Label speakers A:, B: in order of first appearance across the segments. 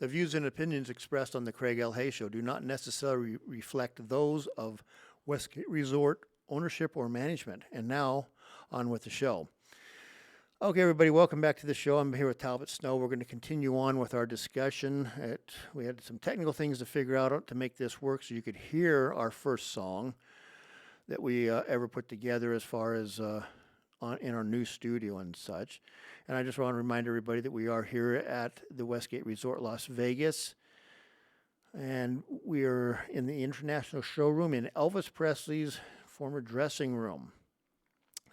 A: The views and opinions expressed on the Craig L. Hay Show do not necessarily reflect those of Westgate Resort ownership or management. And now, on with the show. Okay, everybody, welcome back to the show. I'm here with Talbot Snow. We're going to continue on with our discussion. We had some technical things to figure out to make this work so you could hear our first song that we ever put together as far as in our new studio and such. And I just want to remind everybody that we are here at the Westgate Resort Las Vegas. And we are in the International Showroom in Elvis Presley's former dressing room.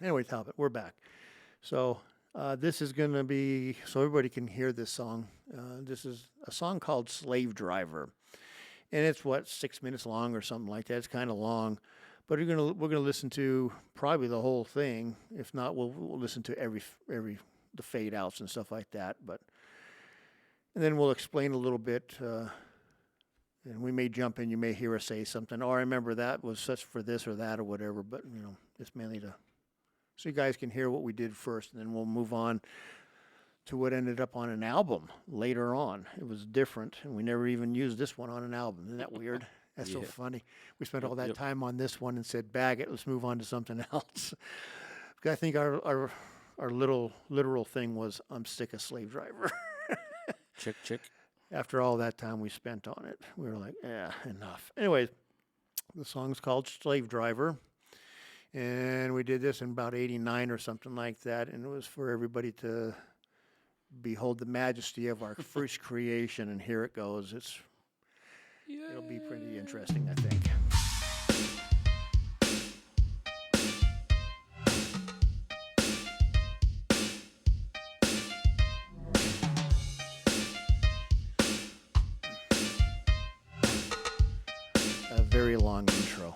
A: Anyway, Talbot, we're back. So this is going to be, so everybody can hear this song. This is a song called Slave Driver. And it's, 6 minutes long or something like that. It's kind of long. But we're gonna listen to probably the whole thing. If not, we'll listen to every the fade outs and stuff like that. And then we'll explain a little bit. And we may jump in. You may hear us say something. Oh, I remember that was such for this or that or whatever. But it's mainly so you guys can hear what we did first, and then we'll move on to what ended up on an album later on. It was different, and we never even used this one on an album. Isn't that weird? That's so funny. We spent all that time on this one and said, bag it, let's move on to something else. I think our little literal thing was, I'm sick of Slave Driver.
B: Chick.
A: After all that time we spent on it, we were like, enough. Anyways, the song's called Slave Driver. And we did this in about 89 or something like that. And it was for everybody to behold the majesty of our first creation. And here it goes. It'll be pretty interesting, I think. A very long intro.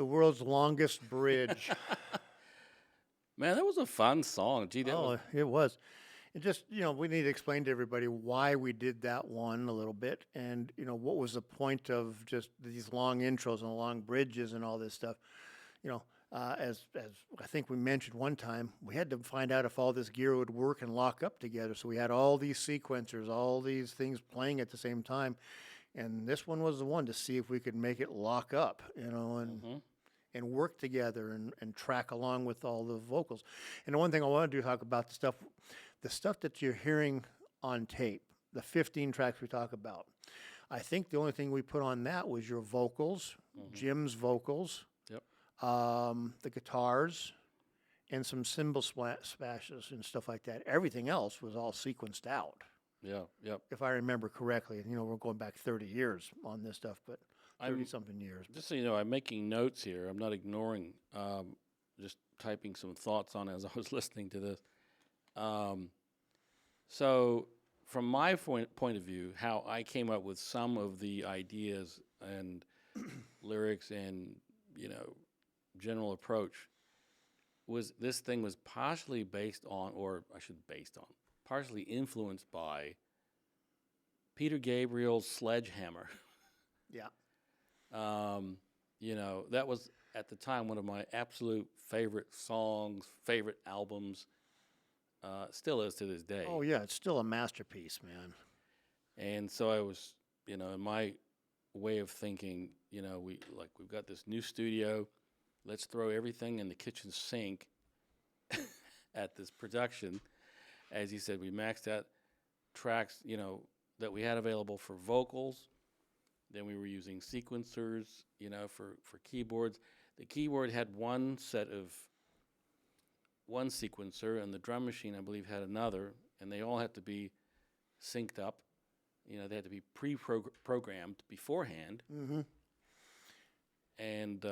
A: The world's longest bridge.
B: Man, that was a fun song. Gee, that was.
A: It was. It just, we need to explain to everybody why we did that one a little bit, and what was the point of just these long intros and long bridges and all this stuff. As I think we mentioned one time, we had to find out if all this gear would work and lock up together. So we had all these sequencers, all these things playing at the same time, and this one was the one to see if we could make it lock up, and work together and track along with all the vocals. And the one thing I want to do is talk about the stuff that you're hearing on tape, the 15 tracks we talk about. I think the only thing we put on that was your vocals, Jim's vocals,
B: Yep.
A: the guitars, and some cymbal smashes and stuff like that. Everything else was all sequenced out,
B: Yeah. Yep.
A: if I remember correctly. We're going back 30 years on this stuff, but
B: I'm
A: 30-something years.
B: just so you know, I'm making notes here. I'm not ignoring. Just typing some thoughts on as I was listening to this. So, from my point of view, how I came up with some of the ideas and lyrics and general approach was this thing was partially based on, or I should partially influenced by Peter Gabriel's Sledgehammer.
A: Yeah.
B: That was at the time one of my absolute favorite songs, favorite albums. Still is to this day.
A: Oh, yeah, it's still a masterpiece, man.
B: And so I was, in my way of thinking, we've got this new studio. Let's throw everything in the kitchen sink at this production. As you said, we maxed out tracks, that we had available for vocals. Then we were using sequencers, for keyboards. The keyboard had one sequencer, and the drum machine, I believe, had another, and they all had to be synced up. They had to be pre-programmed beforehand.
A: Mm-hmm.
B: And,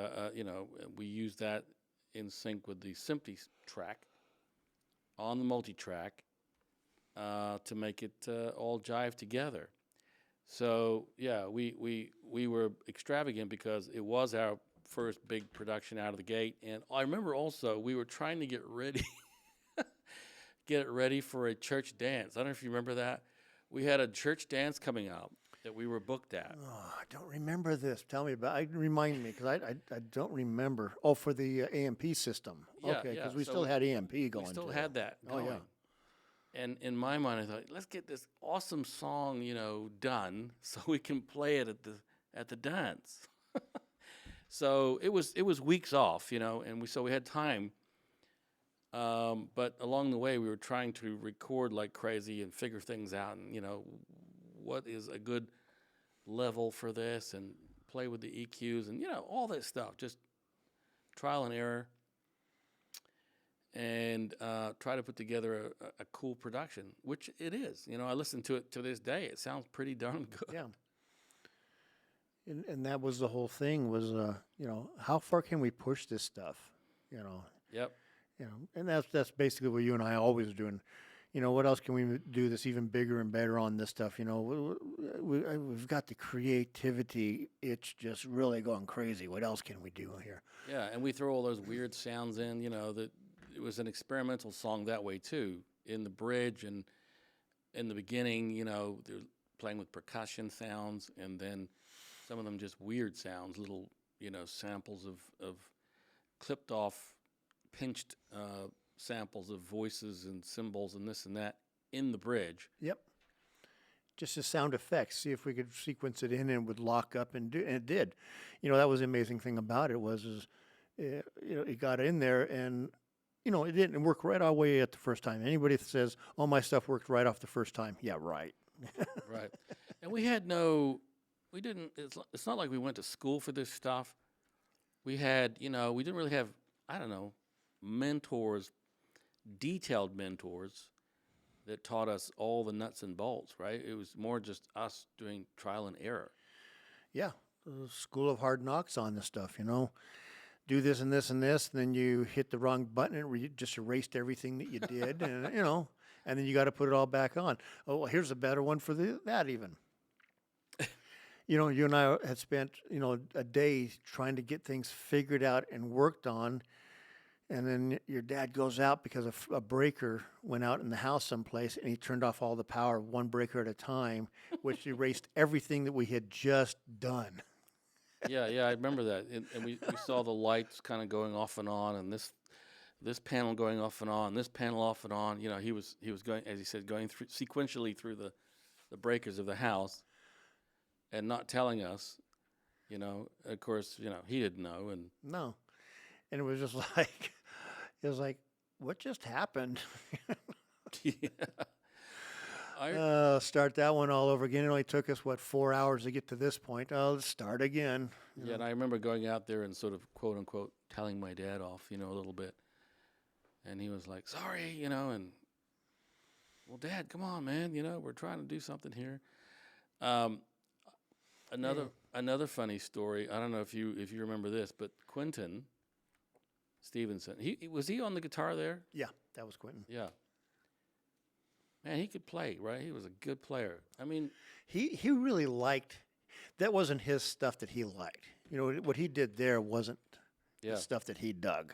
B: we used that in sync with the Simply track on the multi-track to make it all jive together. So, yeah, we were extravagant because it was our first big production out of the gate. And I remember also we were trying to get it ready for a church dance. I don't know if you remember that. We had a church dance coming up that we were booked at.
A: Oh, I don't remember this. Tell me about it. Remind me, because I don't remember. Oh, for the AMP system.
B: Yeah,
A: Okay, because
B: yeah.
A: we
B: So
A: still had AMP going.
B: We still
A: too.
B: had that
A: Oh,
B: going.
A: yeah.
B: And in my mind, I thought, let's get this awesome song, done so we can play it at the dance. So it was weeks off, and we had time. But along the way, we were trying to record like crazy and figure things out, and what is a good level for this, and play with the EQs, and all that stuff. Just trial and error, and try to put together a cool production, which it is. I listen to it to this day. It sounds pretty darn good.
A: Yeah. And that was the whole thing was, how far can we push this stuff?
B: Yep.
A: And that's basically what you and I always are doing. What else can we do that's even bigger and better on this stuff? We've got the creativity itch just really going crazy. What else can we do here?
B: Yeah, and we throw all those weird sounds in, that it was an experimental song that way too. In the bridge and in the beginning, they're playing with percussion sounds, and then some of them just weird sounds, little, samples of clipped off, pinched samples of voices and cymbals and this and that in the bridge.
A: Yep. Just as sound effects. See if we could sequence it in and it would lock up and it did. That was the amazing thing about it it got in there and it didn't work right away at the first time. Anybody that says, "Oh, my stuff worked right off the first time," yeah, right.
B: Right. And we didn't. It's not like we went to school for this stuff. We had, we didn't really have, I don't know, mentors, detailed mentors that taught us all the nuts and bolts, right? It was more just us doing trial and error.
A: Yeah, school of hard knocks on this stuff, Do this and this and this, and then you hit the wrong button and you just erased everything that you did, and and then you got to put it all back on. Oh, well, here's a better one for that even. You know, you and I had spent, a day trying to get things figured out and worked on. And then your dad goes out because a breaker went out in the house someplace and he turned off all the power, one breaker at a time, which erased everything that we had just done.
B: Yeah, yeah, I remember that. And we saw the lights kind of going off and on, and this panel going off and on, this panel off and on. You know, he was going, as he said, going through sequentially through the breakers of the house and not telling us. You know, of course, he didn't know, and
A: No. And it was just like, it was like, what just happened?
B: yeah, I
A: Start that one all over again. It only took us, 4 hours to get to this point. Oh, let's start again.
B: yeah, and I remember going out there and sort of quote unquote telling my dad off, a little bit, and he was like, "Sorry," and well, Dad, come on, man, we're trying to do something here. Um, another another funny story. I don't know if you remember this, but Quentin Stevenson, was he on the guitar there?
A: Yeah, that was Quentin.
B: Yeah. Man, he could play, right? He was a good player. I mean,
A: He really liked, that wasn't his stuff that he liked. What he did there wasn't
B: yeah,
A: the stuff that he dug.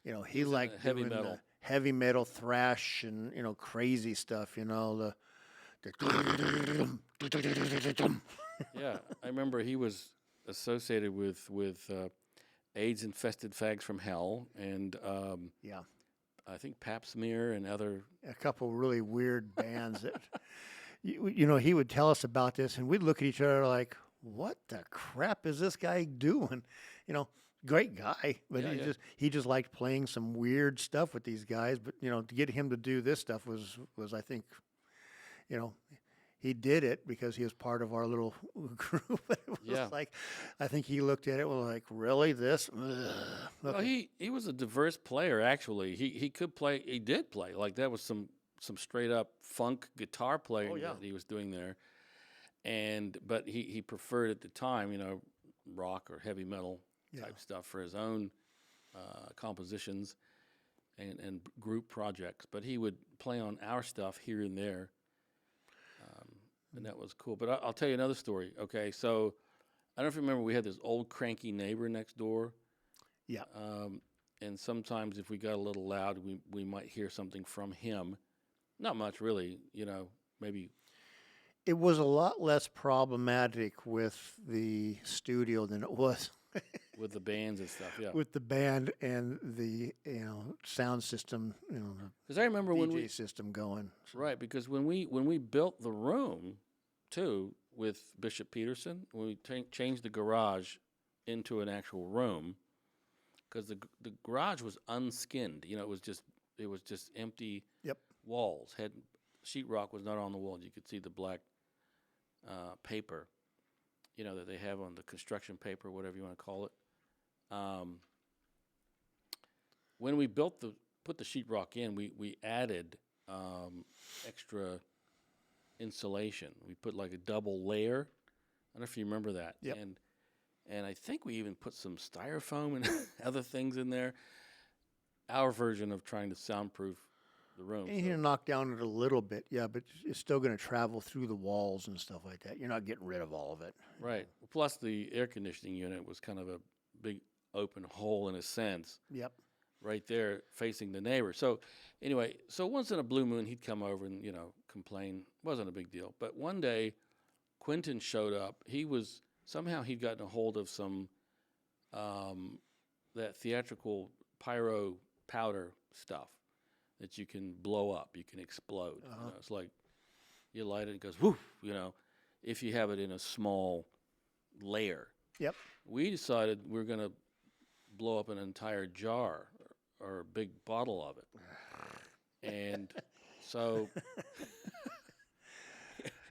A: He
B: was into
A: liked
B: heavy
A: doing
B: metal.
A: the heavy metal thrash and, crazy stuff, the
B: Yeah, I remember he was associated with AIDS-infested fags from hell, and
A: yeah,
B: I think Pap Smear and other.
A: a couple really weird bands that he would tell us about this and we'd look at each other like, what the crap is this guy doing? You know, Great guy, but
B: Yeah, yeah.
A: he just liked playing some weird stuff with these guys. But to get him to do this stuff was I think, you know, he did it because he was part of our little group. But it was
B: Yeah.
A: like, I think he looked at it and was like, really this? Ugh.
B: Well,
A: Okay.
B: he was a diverse player. Actually, he could play. He did play. Like that was some straight up funk guitar playing
A: yeah.
B: that he was doing there. But he preferred at the time, rock or heavy metal
A: Yeah.
B: type stuff for his own compositions and group projects. But he would play on our stuff here and there, and that was cool. But I'll tell you another story. Okay, so I don't know if you remember, we had this old cranky neighbor next door.
A: Yeah.
B: And sometimes if we got a little loud, we might hear something from him. Not much, really. Maybe.
A: It was a lot less problematic with the studio than it was
B: With the bands and stuff, yeah.
A: with the band and the sound system,
B: Because I remember
A: the
B: when
A: DJ
B: we
A: system going.
B: right because when we built the room too with Bishop Peterson, when we changed the garage into an actual room, because the garage was unskinned. It was just empty
A: Yep.
B: walls. Had sheetrock was not on the walls. You could see the black paper, that they have on the construction paper, whatever you want to call it. When we put the sheetrock in, we added extra insulation. We put like a double layer. I don't know if you remember that.
A: Yep.
B: And I think we even put some styrofoam and other things in there. Our version of trying to soundproof the room.
A: And you knock down it a little bit, yeah, but it's still going to travel through the walls and stuff like that. You're not getting rid of all of it.
B: Right. Plus, the air conditioning unit was kind of a big open hole in a sense,
A: Yep.
B: right there facing the neighbor. So, anyway, once in a blue moon, he'd come over and, complain. Wasn't a big deal. But one day, Quentin showed up. Somehow he'd gotten a hold of some, that theatrical pyro powder stuff that you can blow up, you can explode. It's like you light it and it goes woof, if you have it in a small layer.
A: Yep.
B: We decided we're going to blow up an entire jar or a big bottle of it. And so,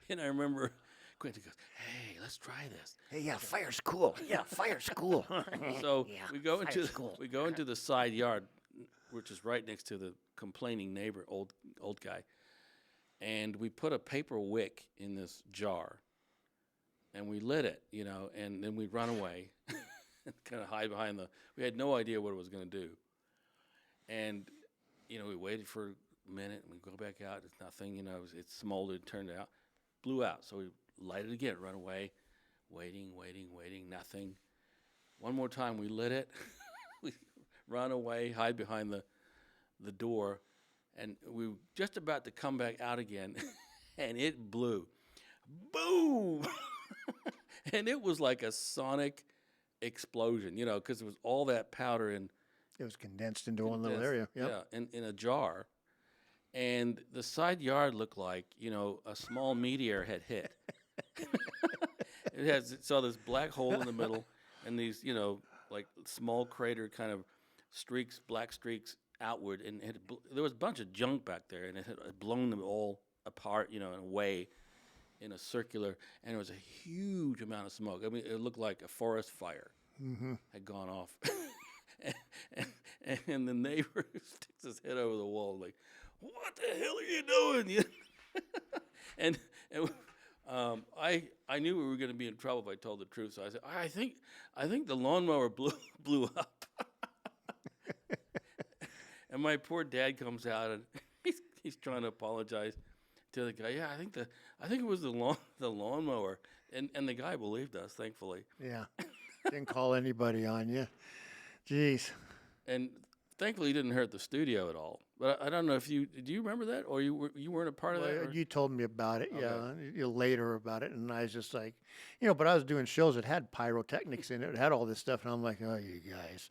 B: and I remember Quentin goes, "Hey, let's try this."
A: Hey, yeah, fire's cool. Yeah, fire's cool.
B: So
A: Yeah,
B: we go into
A: fire's cool.
B: we go into the side yard, which is right next to the complaining neighbor, old guy, and we put a paper wick in this jar, and we lit it, and then we'd run away, and kind of hide behind we had no idea what it was going to do, and we waited for a minute, and we go back out, it's nothing, it smoldered, turned out, blew out, so we lighted again, run away, waiting, nothing. One more time, we lit it. We run away, hide behind the door, and we were just about to come back out again, and it blew. Boom! And it was like a sonic explosion, because it was all that powder in
A: It was condensed into one little area. Yep.
B: yeah, in a jar. And the side yard looked like, a small meteor had hit. It saw this black hole in the middle and these, like small crater kind of streaks, black streaks outward. And there was a bunch of junk back there, and it had blown them all apart, and away in a circular. And there was a huge amount of smoke. I mean, it looked like a forest fire had gone off. and the neighbor sticks his head over the wall like, "What the hell are you doing?" and I knew we were going to be in trouble if I told the truth, so I said, I think the lawnmower blew up. And my poor dad comes out and he's trying to apologize to the guy. Yeah, I think it was the lawnmower, and the guy believed us, thankfully.
A: Yeah. Didn't call anybody on you. Jeez.
B: And thankfully, he didn't hurt the studio at all. But I don't know if do you remember that, or you weren't a part of that? Or?
A: You told me about it,
B: Okay.
A: yeah, later about it, and I was just like, but I was doing shows that had pyrotechnics in it, it had all this stuff, and I'm like, oh, you guys,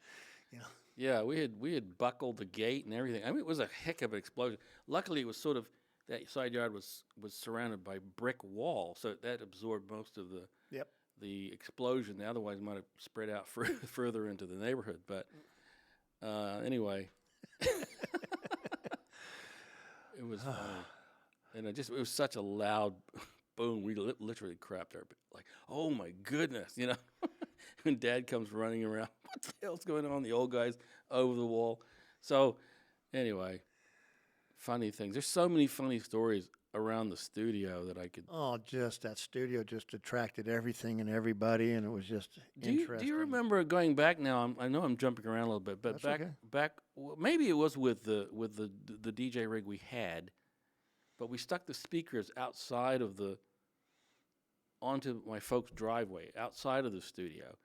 B: Yeah, we had buckled the gate and everything. I mean, it was a heck of an explosion. Luckily, it was sort of that side yard was surrounded by brick wall, so that absorbed most of
A: Yep.
B: the explosion. Otherwise, it might have spread out further into the neighborhood. But anyway. It was funny, and it was such a loud boom. We literally crapped our like, oh my goodness, When Dad comes running around, what the hell's going on? The old guy's over the wall. So, anyway, funny things. There's so many funny stories around the studio that I could.
A: Oh, just that studio just attracted everything and everybody, and it was just interesting.
B: Do you remember going back now? I know I'm jumping around a little bit, but
A: That's
B: back maybe it was with the DJ rig we had, but we stuck the speakers outside of onto my folks' driveway outside of the studio,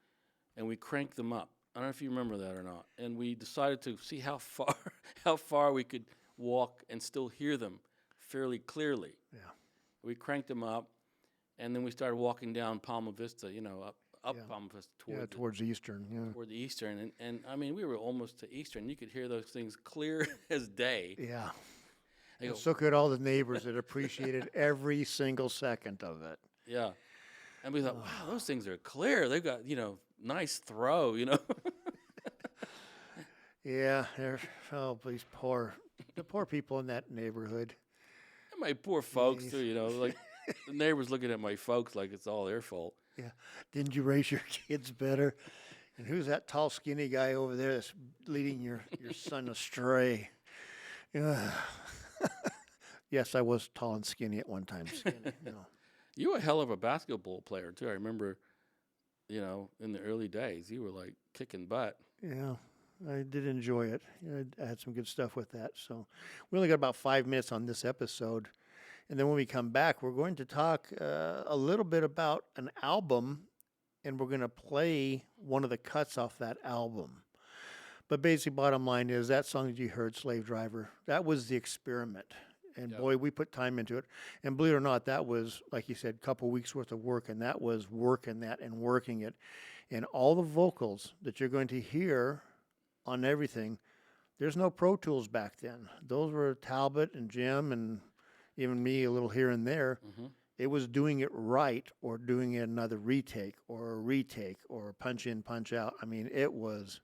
B: and we cranked them up. I don't know if you remember that or not. And we decided to see how far we could walk and still hear them fairly clearly.
A: Yeah.
B: We cranked them up, and then we started walking down Palma Vista, up
A: Yeah.
B: Palma Vista
A: Towards Eastern, yeah.
B: toward the Eastern. And I mean, we were almost to Eastern. You could hear those things clear as day.
A: Yeah.
B: They go,
A: And so could all the neighbors that appreciated every single second of it.
B: yeah. And we thought, wow, those things are clear. They've got, nice throw,
A: Yeah, these the poor people in that neighborhood.
B: And my poor folks,
A: Jeez.
B: too, like the neighbors looking at my folks like it's all their fault.
A: Yeah. Didn't you raise your kids better? And who's that tall, skinny guy over there that's leading your son astray? Yeah. Yes, I was tall and skinny at one time.
B: You were a hell of a basketball player, too. I remember, in the early days, you were like kicking butt.
A: Yeah, I did enjoy it. I had some good stuff with that. So we only got about 5 minutes on this episode. And then when we come back, we're going to talk a little bit about an album, and we're going to play one of the cuts off that album. But basically, bottom line is that song that you heard, Slave Driver, that was the experiment. And
B: Yep.
A: boy, we put time into it. And believe it or not, that was, like you said, a couple weeks worth of work, and that was working that and working it. And all the vocals that you're going to hear on everything, there's no Pro Tools back then. Those were Talbot and Jim and even me a little here and there.
B: Mm-hmm.
A: It was doing it right or doing it another retake or a retake or punch in, punch out. I mean, it was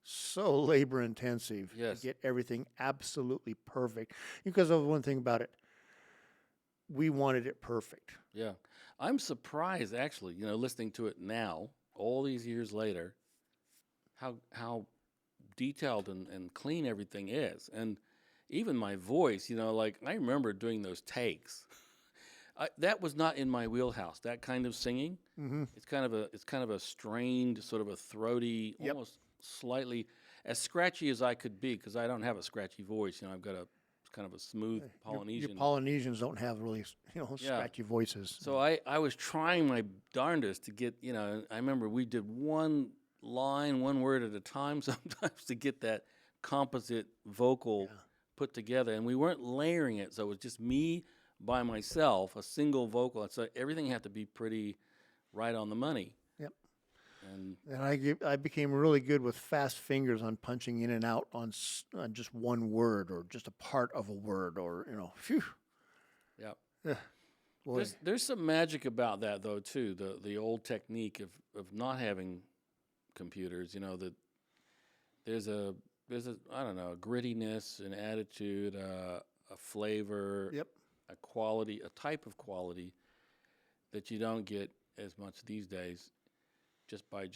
A: so labor intensive
B: Yes.
A: to get everything absolutely perfect. Because of one thing about it, we wanted it perfect.
B: Yeah. I'm surprised, actually, listening to it now, all these years later, how detailed and clean everything is. And even my voice, like I remember doing those takes. That was not in my wheelhouse, that kind of singing.
A: Mm-hmm.
B: It's kind of a strained, sort of a throaty,
A: Yep.
B: almost slightly as scratchy as I could be, because I don't have a scratchy voice. I've got a kind of a smooth Polynesian.
A: Your Polynesians don't have really, scratchy voices.
B: So I was trying my darndest to get, I remember we did one line, one word at a time sometimes to get that composite vocal put together. And we weren't layering it, so it was just me by myself, a single vocal. So everything had to be pretty right on the money.
A: Yep.
B: And
A: I became really good with fast fingers on punching in and out on just one word or just a part of a word or, phew.
B: yeah.
A: Boy.
B: There's some magic about that though too. The old technique of not having computers. That there's a I don't know, a grittiness, an attitude, a flavor,
A: Yep.
B: a quality, a type of quality that you don't get as much these days just by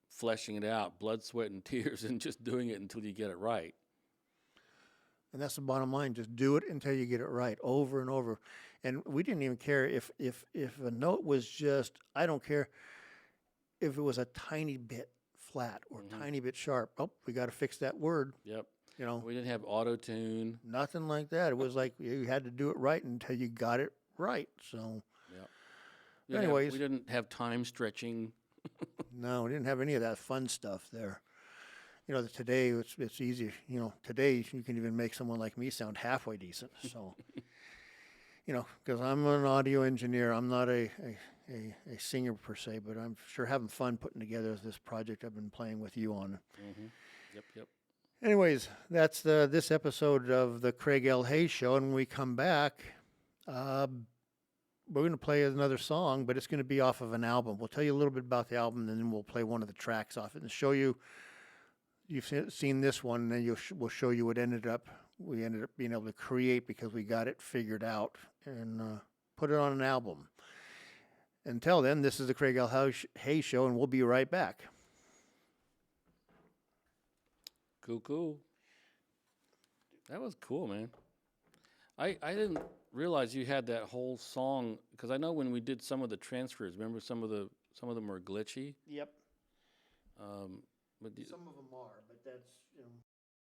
B: fleshing it out, blood, sweat, and tears, and just doing it until you get it right.
A: And that's the bottom line. Just do it until you get it right, over and over. And we didn't even care if a note was just, I don't care if it was a tiny bit flat or tiny bit sharp. Oh, we got to fix that word.
B: Yep.
A: You know,
B: We didn't have auto-tune.
A: nothing like that. It was like you had to do it right until you got it right. So,
B: Yep.
A: anyways,
B: we didn't have time stretching.
A: no, we didn't have any of that fun stuff there. Today it's easy. Today you can even make someone like me sound halfway decent. So, because I'm an audio engineer, I'm not a singer per se, but I'm sure having fun putting together this project I've been playing with you on.
B: Mm-hmm. Yep.
A: Anyways, that's this episode of the Craig L. Hayes Show, and when we come back, we're going to play another song, but it's going to be off of an album. We'll tell you a little bit about the album, and then we'll play one of the tracks off it and show you. You've seen this one, and then we'll show you what we ended up being able to create because we got it figured out and put it on an album. Until then, this is the Craig L. Hayes Show, and we'll be right back.
B: Cool. That was cool, man. I didn't realize you had that whole song because I know when we did some of the transfers, remember some of them were glitchy.
A: Yep.
B: But
A: Some of them are, but that's